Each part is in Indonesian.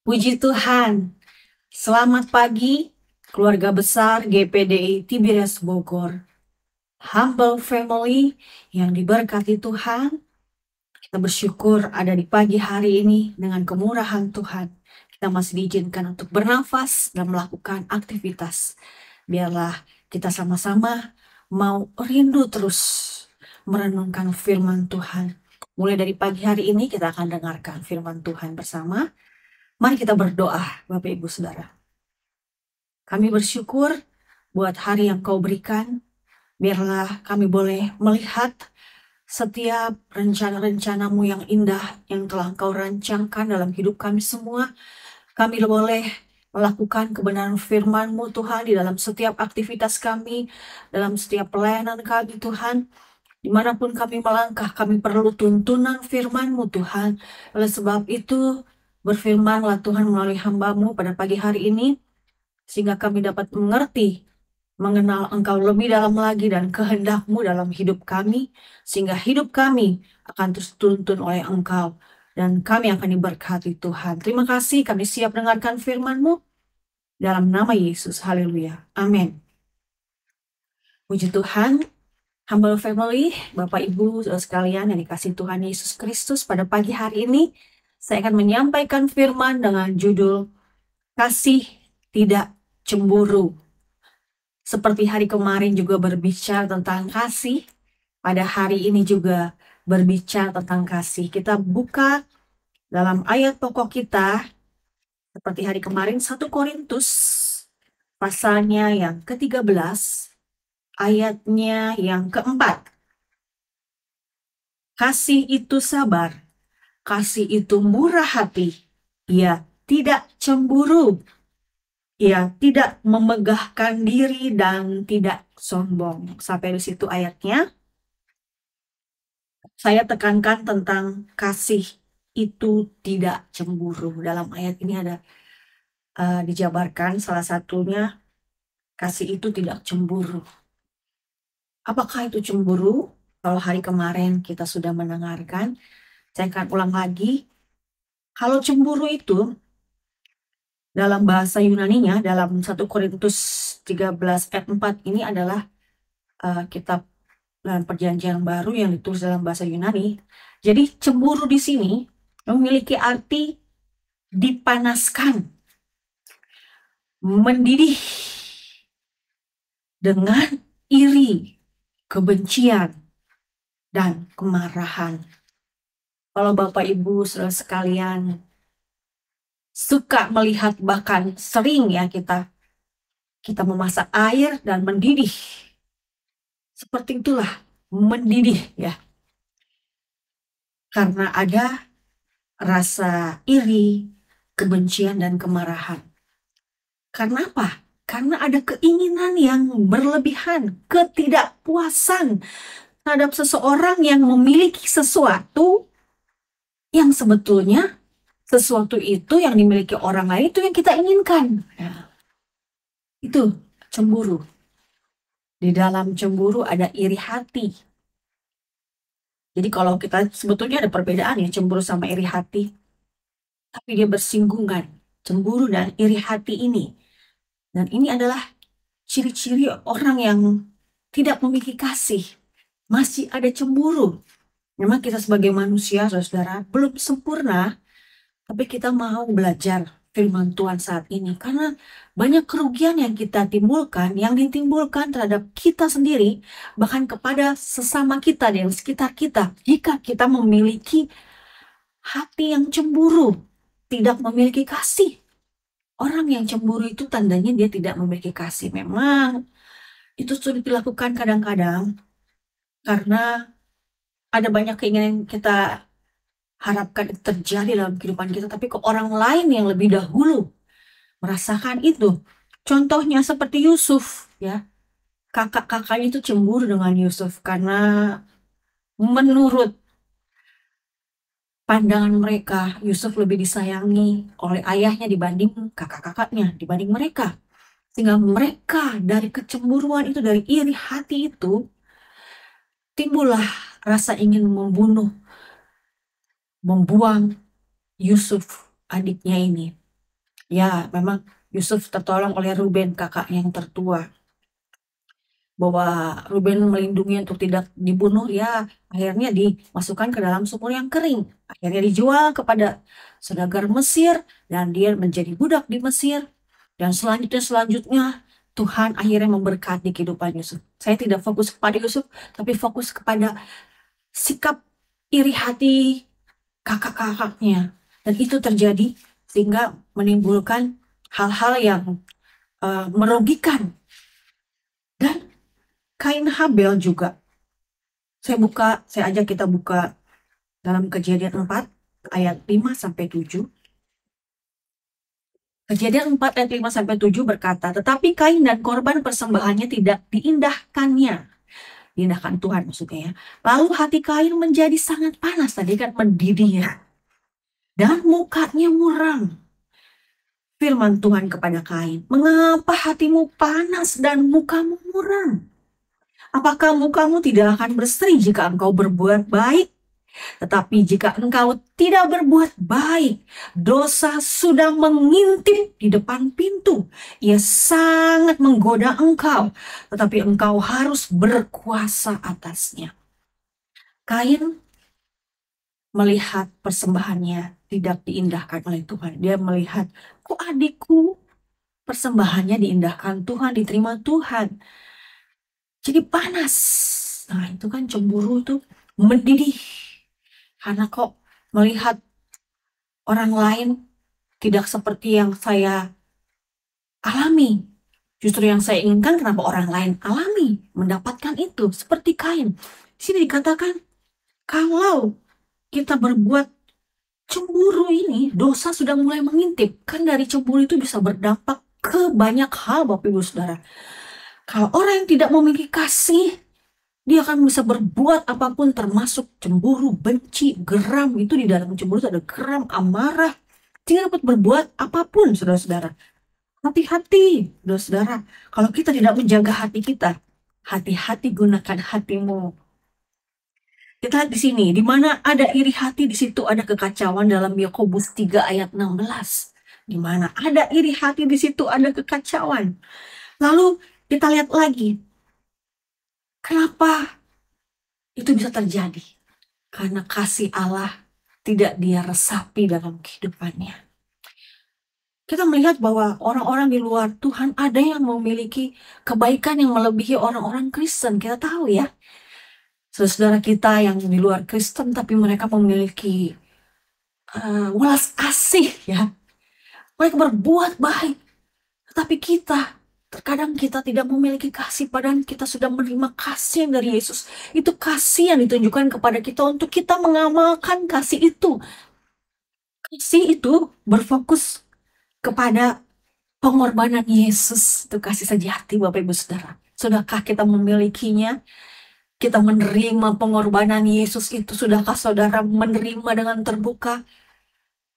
Puji Tuhan, selamat pagi keluarga besar GPDI Tiberias Bogor. Humble family yang diberkati Tuhan, kita bersyukur ada di pagi hari ini dengan kemurahan Tuhan. Kita masih diizinkan untuk bernafas dan melakukan aktivitas. Biarlah kita sama-sama mau rindu terus merenungkan firman Tuhan. Mulai dari pagi hari ini kita akan dengarkan firman Tuhan bersama. Mari kita berdoa, Bapak Ibu Saudara. Kami bersyukur buat hari yang Kau berikan. Biarlah kami boleh melihat setiap rencana-rencana-Mu yang indah yang telah Kau rancangkan dalam hidup kami semua. Kami boleh melakukan kebenaran firman-Mu Tuhan di dalam setiap aktivitas kami, dalam setiap pelayanan kami Tuhan. Dimanapun kami melangkah, kami perlu tuntunan firman-Mu Tuhan. Oleh sebab itu, berfirmanlah Tuhan melalui hamba-Mu pada pagi hari ini, sehingga kami dapat mengerti, mengenal Engkau lebih dalam lagi dan kehendak-Mu dalam hidup kami, sehingga hidup kami akan terus tuntun oleh Engkau, dan kami akan diberkati Tuhan. Terima kasih, kami siap dengarkan firman-Mu, dalam nama Yesus, haleluya, amin. Puji Tuhan, humble family, Bapak Ibu saudara sekalian yang dikasihi Tuhan Yesus Kristus, pada pagi hari ini saya akan menyampaikan firman dengan judul Kasih Tidak Cemburu. Seperti hari kemarin juga berbicara tentang kasih, pada hari ini juga berbicara tentang kasih. Kita buka dalam ayat pokok kita, seperti hari kemarin 1 Korintus pasalnya yang ke-13, ayatnya yang ke-4. Kasih itu sabar, kasih itu murah hati, ia tidak cemburu, ia tidak memegahkan diri dan tidak sombong. Sampai di situ ayatnya. Saya tekankan tentang kasih itu tidak cemburu. Dalam ayat ini ada dijabarkan salah satunya, kasih itu tidak cemburu. Apakah itu cemburu? Kalau hari kemarin kita sudah mendengarkan, saya akan ulang lagi. Kalau cemburu itu dalam bahasa Yunaninya, dalam 1 Korintus 13 ayat 4 ini adalah kitab dalam perjanjian baru yang ditulis dalam bahasa Yunani. Jadi cemburu di sini memiliki arti dipanaskan, mendidih, dengan iri, kebencian, dan kemarahan. Kalau Bapak Ibu saudara sekalian suka melihat, bahkan sering ya kita memasak air dan mendidih. Seperti itulah, mendidih ya. Karena ada rasa iri, kebencian, dan kemarahan. Karena apa? Karena ada keinginan yang berlebihan, ketidakpuasan terhadap seseorang yang memiliki sesuatu yang sebetulnya sesuatu itu yang dimiliki orang lain itu yang kita inginkan. Ya. Itu cemburu. Di dalam cemburu ada iri hati. Jadi kalau kita sebetulnya ada perbedaan ya cemburu sama iri hati. Tapi dia bersinggungan, cemburu dan iri hati ini. Dan ini adalah ciri-ciri orang yang tidak memiliki kasih. Masih ada cemburu. Memang kita sebagai manusia, saudara, belum sempurna. Tapi kita mau belajar firman Tuhan saat ini. Karena banyak kerugian yang kita timbulkan, yang ditimbulkan terhadap kita sendiri, bahkan kepada sesama kita dan sekitar kita. Jika kita memiliki hati yang cemburu, tidak memiliki kasih. Orang yang cemburu itu tandanya dia tidak memiliki kasih. Memang itu sulit dilakukan kadang-kadang karena ada banyak keinginan yang kita harapkan terjadi dalam kehidupan kita, tapi ke orang lain yang lebih dahulu merasakan itu. Contohnya seperti Yusuf ya. Kakak-kakaknya itu cemburu dengan Yusuf karena menurut pandangan mereka Yusuf lebih disayangi oleh ayahnya dibanding kakak-kakaknya, dibanding mereka. Sehingga mereka dari kecemburuan itu, dari iri hati itu, timbullah rasa ingin membunuh, membuang Yusuf adiknya ini. Ya, memang Yusuf tertolong oleh Ruben, kakaknya yang tertua. Bahwa Ruben melindungi untuk tidak dibunuh, ya akhirnya dimasukkan ke dalam sumur yang kering. Akhirnya dijual kepada saudagar Mesir dan dia menjadi budak di Mesir. Dan selanjutnya Tuhan akhirnya memberkati kehidupan Yusuf. Saya tidak fokus kepada Yusuf, tapi fokus kepada sikap iri hati kakak-kakaknya. Dan itu terjadi sehingga menimbulkan hal-hal yang merugikan. Dan Kain Habel juga. Saya ajak kita buka dalam Kejadian 4 ayat 5-7. Kejadian 4 ayat 5-7 berkata, tetapi Kain dan korban persembahannya tidak diindahkannya. Diindahkan Tuhan maksudnya ya. Lalu hati Kain menjadi sangat panas, tadi kan mendidih ya. Dan mukanya muram. Firman Tuhan kepada Kain, mengapa hatimu panas dan mukamu muram? Apakah mukamu tidak akan berseri jika engkau berbuat baik? Tetapi jika engkau tidak berbuat baik, dosa sudah mengintip di depan pintu. Ia sangat menggoda engkau, tetapi engkau harus berkuasa atasnya. Kain melihat persembahannya tidak diindahkan oleh Tuhan. Dia melihat, kok adikku persembahannya diindahkan Tuhan, diterima Tuhan. Jadi panas. Nah, itu kan cemburu itu mendidih. Karena kok melihat orang lain tidak seperti yang saya alami. Justru yang saya inginkan, kenapa orang lain alami mendapatkan itu seperti Kain. Di sini dikatakan kalau kita berbuat cemburu ini, dosa sudah mulai mengintip. Kan dari cemburu itu bisa berdampak ke banyak hal, Bapak Ibu Saudara. Kalau orang yang tidak memiliki kasih, dia akan bisa berbuat apapun termasuk cemburu, benci, geram. Itu di dalam cemburu itu ada geram, amarah. Dia dapat berbuat apapun, saudara-saudara. Hati-hati, saudara. Kalau kita tidak menjaga hati kita, hati-hati gunakan hatimu. Kita lihat di sini, di mana ada iri hati, di situ ada kekacauan dalam Yakobus 3 ayat 16. Di mana ada iri hati, di situ ada kekacauan. Lalu kita lihat lagi, kenapa itu bisa terjadi? Karena kasih Allah tidak dia resapi dalam kehidupannya. Kita melihat bahwa orang-orang di luar Tuhan ada yang memiliki kebaikan yang melebihi orang-orang Kristen. Kita tahu ya, saudara kita yang di luar Kristen tapi mereka memiliki welas asih ya. Mereka berbuat baik. Tetapi terkadang kita tidak memiliki kasih, padahal kita sudah menerima kasih dari Yesus. Itu kasih yang ditunjukkan kepada kita untuk kita mengamalkan kasih itu. Kasih itu berfokus kepada pengorbanan Yesus. Itu kasih sejati, Bapak Ibu Saudara. Sudahkah kita memilikinya? Kita menerima pengorbanan Yesus itu. Sudahkah saudara menerima dengan terbuka?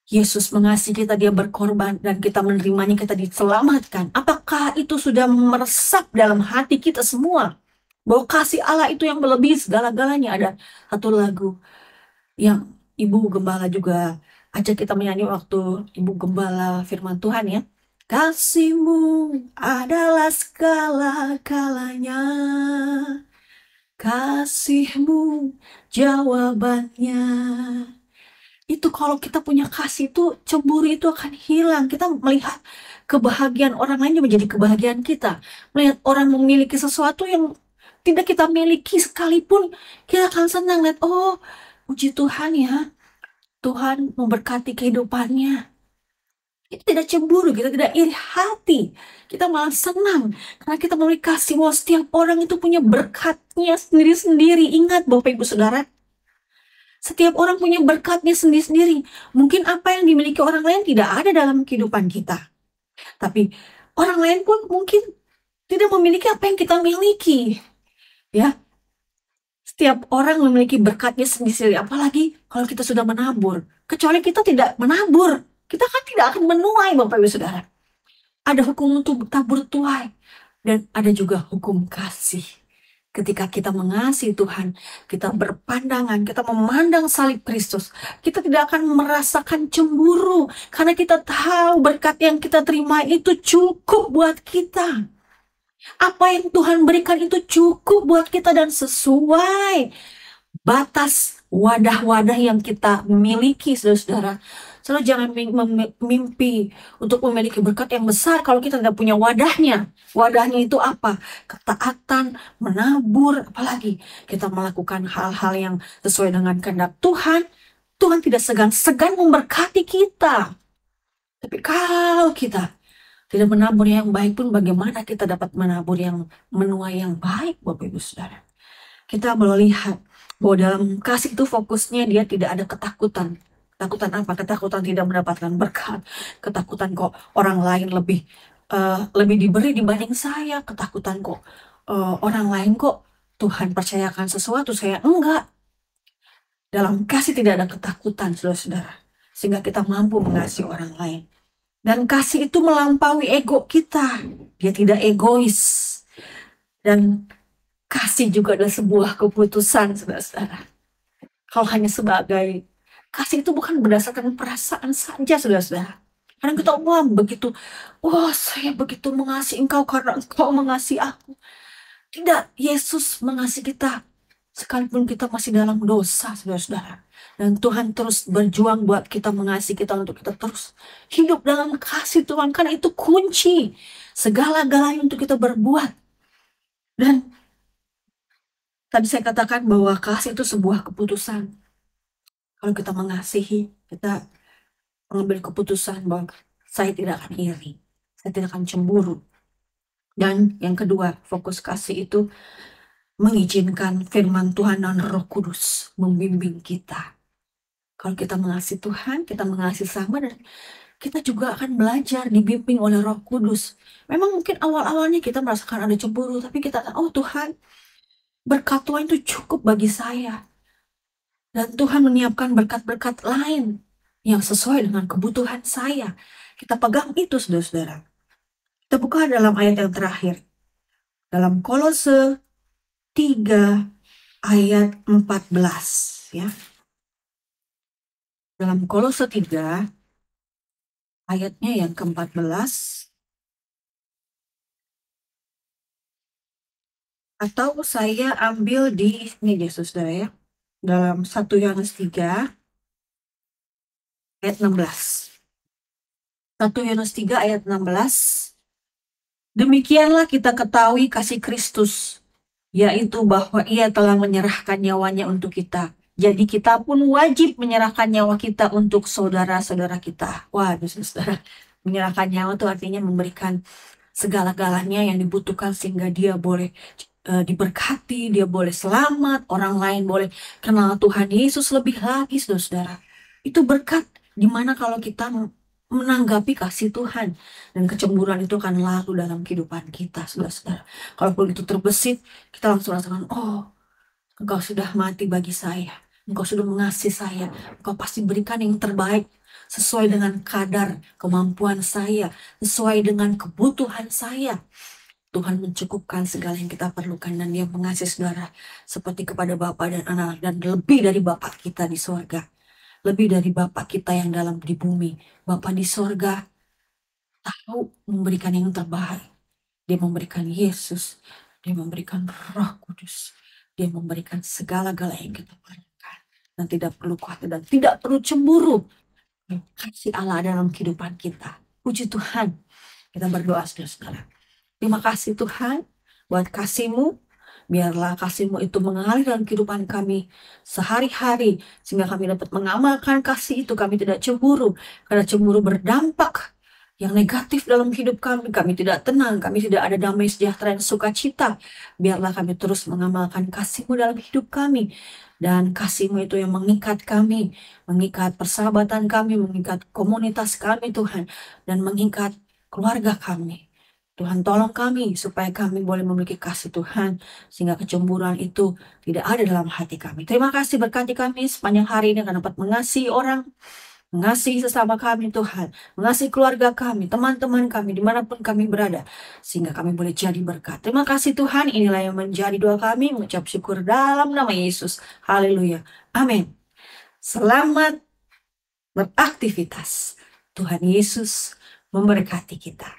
Yesus mengasihi kita, dia berkorban, dan kita menerimanya, kita diselamatkan. Apakah itu sudah meresap dalam hati kita semua? Bahwa kasih Allah itu yang melebihi segala-galanya. Ada satu lagu yang Ibu Gembala juga ajak kita menyanyi waktu Ibu Gembala firman Tuhan ya. Kasih-Mu adalah segala-galanya. Kasih-Mu jawabannya. Itu kalau kita punya kasih itu, cemburu itu akan hilang. Kita melihat kebahagiaan orang lain menjadi kebahagiaan kita. Melihat orang memiliki sesuatu yang tidak kita miliki sekalipun, kita akan senang lihat, oh puji Tuhan ya, Tuhan memberkati kehidupannya. Kita tidak cemburu, kita tidak iri hati. Kita malah senang karena kita memiliki kasih bahwa setiap orang itu punya berkatnya sendiri-sendiri. Ingat Bapak Ibu Saudara, setiap orang punya berkatnya sendiri-sendiri. Mungkin apa yang dimiliki orang lain tidak ada dalam kehidupan kita. Tapi orang lain pun mungkin tidak memiliki apa yang kita miliki. Ya, setiap orang memiliki berkatnya sendiri-sendiri. Apalagi kalau kita sudah menabur. Kecuali kita tidak menabur, kita kan tidak akan menuai, Bapak Ibu Saudara. Ada hukum untuk tabur tuai. Dan ada juga hukum kasih. Ketika kita mengasihi Tuhan, kita berpandangan, kita memandang salib Kristus, kita tidak akan merasakan cemburu karena kita tahu berkat yang kita terima itu cukup buat kita. Apa yang Tuhan berikan itu cukup buat kita dan sesuai batas wadah-wadah yang kita miliki, saudara-saudara. Saudara jangan mimpi untuk memiliki berkat yang besar kalau kita tidak punya wadahnya. Wadahnya itu apa? Ketaatan, menabur, apalagi kita melakukan hal-hal yang sesuai dengan kehendak Tuhan. Tuhan tidak segan-segan memberkati kita. Tapi kalau kita tidak menabur yang baik pun, bagaimana kita dapat menabur yang menuai yang baik, Bapak Ibu Saudara? Kita boleh lihat bahwa dalam kasih itu fokusnya dia tidak ada ketakutan. Ketakutan apa? Ketakutan tidak mendapatkan berkat. Ketakutan kok orang lain lebih diberi dibanding saya. Ketakutan kok orang lain kok Tuhan percayakan sesuatu, saya enggak. Dalam kasih tidak ada ketakutan, saudara-saudara. Sehingga kita mampu mengasihi orang lain. Dan kasih itu melampaui ego kita. Dia tidak egois. Dan kasih juga adalah sebuah keputusan, saudara-saudara. Kalau hanya sebagai kasih itu bukan berdasarkan perasaan saja, saudara-saudara. Karena kita saya begitu mengasihi engkau karena engkau mengasihi aku. Tidak, Yesus mengasihi kita sekalipun kita masih dalam dosa, saudara-saudara. Dan Tuhan terus berjuang buat kita, mengasihi kita untuk kita terus hidup dalam kasih Tuhan. Karena itu kunci segala-galanya untuk kita berbuat. Dan tadi saya katakan bahwa kasih itu sebuah keputusan. Kalau kita mengasihi, kita mengambil keputusan bahwa saya tidak akan iri, saya tidak akan cemburu. Dan yang kedua, fokus kasih itu mengizinkan firman Tuhan dan Roh Kudus membimbing kita. Kalau kita mengasihi Tuhan, kita mengasihi sama, dan kita juga akan belajar dibimbing oleh Roh Kudus. Memang mungkin awal-awalnya kita merasakan ada cemburu, tapi kita tahu, oh Tuhan, berkat Tuhan itu cukup bagi saya. Dan Tuhan menyiapkan berkat-berkat lain yang sesuai dengan kebutuhan saya. Kita pegang itu, saudara-saudara. Kita buka dalam ayat yang terakhir. Dalam Kolose 3 ayat 14. Ya. Dalam Kolose 3 ayatnya yang ke-14. Atau saya ambil di ini ya, saudara ya. Dalam 1 Yohanes 3 ayat 16. 1 Yohanes 3 ayat 16. Demikianlah kita ketahui kasih Kristus, yaitu bahwa ia telah menyerahkan nyawanya untuk kita. Jadi kita pun wajib menyerahkan nyawa kita untuk saudara-saudara kita. Wah, saudara, menyerahkan nyawa itu artinya memberikan segala-galanya yang dibutuhkan sehingga dia boleh diberkati, dia boleh selamat, orang lain boleh kenal Tuhan Yesus lebih lagi, saudara. Itu berkat. Dimana kalau kita menanggapi kasih Tuhan, dan kecemburuan itu akan lalu dalam kehidupan kita, saudara-saudara. Kalaupun itu terbesit, kita langsung rasakan, oh, engkau sudah mati bagi saya, engkau sudah mengasihi saya, engkau pasti berikan yang terbaik sesuai dengan kadar kemampuan saya, sesuai dengan kebutuhan saya. Tuhan mencukupkan segala yang kita perlukan, dan dia mengasihi saudara seperti kepada Bapa dan anak, dan lebih dari Bapa kita di sorga, lebih dari Bapa kita yang dalam di bumi. Bapa di sorga tahu memberikan yang terbaik. Dia memberikan Yesus, dia memberikan Roh Kudus, dia memberikan segala-gala yang kita perlukan, dan tidak perlu khawatir dan tidak perlu cemburu. Kasih Allah dalam kehidupan kita. Puji Tuhan. Kita berdoa, saudara-saudara. Terima kasih Tuhan buat kasih-Mu. Biarlah kasih-Mu itu mengalir dalam kehidupan kami sehari-hari, sehingga kami dapat mengamalkan kasih itu. Kami tidak cemburu, karena cemburu berdampak yang negatif dalam hidup kami. Kami tidak tenang, kami tidak ada damai, sejahtera, dan sukacita. Biarlah kami terus mengamalkan kasih-Mu dalam hidup kami. Dan kasih-Mu itu yang mengikat kami, mengikat persahabatan kami, mengikat komunitas kami Tuhan, dan mengikat keluarga kami. Tuhan tolong kami supaya kami boleh memiliki kasih Tuhan, sehingga kecemburuan itu tidak ada dalam hati kami. Terima kasih, berkati kami sepanjang hari ini akan dapat mengasihi orang, mengasihi sesama kami Tuhan, mengasihi keluarga kami, teman-teman kami, dimanapun kami berada, sehingga kami boleh jadi berkat. Terima kasih Tuhan, inilah yang menjadi doa kami, mengucap syukur dalam nama Yesus. Haleluya. Amin. Selamat beraktivitas. Tuhan Yesus memberkati kita.